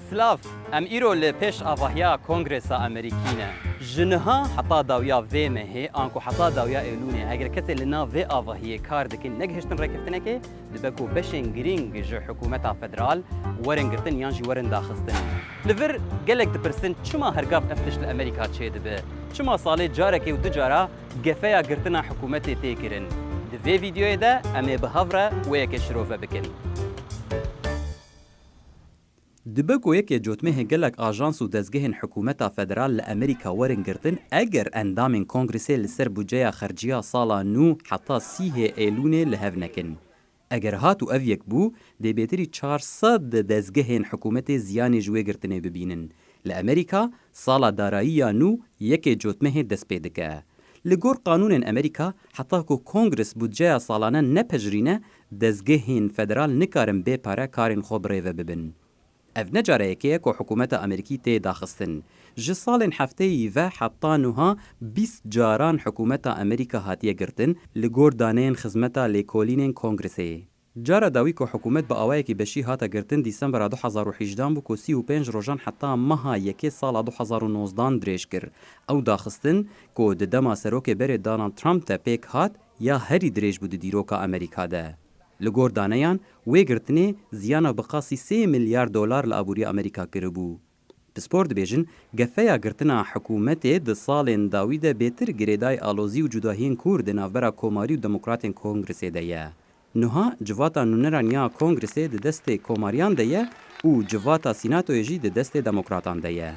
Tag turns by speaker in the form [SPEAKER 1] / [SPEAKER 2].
[SPEAKER 1] سلاف ام ایرو لپیش آواهیا کنگرس امریکینه جنها حتا داویا و مه آنکو حتا داویا ایلونه اگر کسی لنا و آواهی کار دکن نگهشتن رکفتنه که دبکو بشن گرینگ جو حکومت فدرال ورن گرتن یانجی ورن داخستن لور گلک دپرسن چما هرگاف افتش لامریکا چه دبه چما ساله جاره که و دو جارا گفیا گرتن حکومت تیکرن دوی ویدیوی ده امی بهاوره و یک شروفه بکن دبکو یک جوتمه گلک آژانس و دزگهن حکومت فدرال لامریکا ورنگرتن اگر اندام کنگرسی لسر بودجه خرجیا سالا نو حتی 30 ایلونه لهو نکن. اگر هاتو اویک بو دی بیتری 400 دزگهن حکومت زیانی جوی گرتنه ببینن. لامریکا سالا دارایی نو یک جوتمه دست پیدکه. لگور قانون امریکا حتی که کنگرس بودجه سالانه نپجرینه دزگهن فدرال نکارن بی پاره کارن خوب ریوه ببین. اف نجاره یکیه که حکومت امریکی تی داخستن. جه سال هفته و حتی نوها 20 جاران حکومت امریکا هاتیه گرتن لگور دانین خزمتا لیکولین کنگرسی. جاره داوی که حکومت با آوائه که بشی هاتا گرتن دیسمبر 2018 بو که 35 روزان حتی ماها یکی سال 2019 دریش کر. او داخستن که ددما سروک بر دونالد ترامپ تا پیک هات یا هری دریش بود دیروکا امریکا ده. لگور دانیان وی گرتنی زیانا بقاسی 3 میلیارد دلار لابوری امریکا کربو. بسپورت بیجن گفیا گرتنا حکومت د سالن داوید بهتر گریدای آلوزی و جداهین کورد نافبرا کوماری و دموکراتین کنگرس دیه. نوها جواتا نونرانیا کنگرس د دست کوماریان دیه و جواتا سیناتو یجی د دست دموکراتان دیه.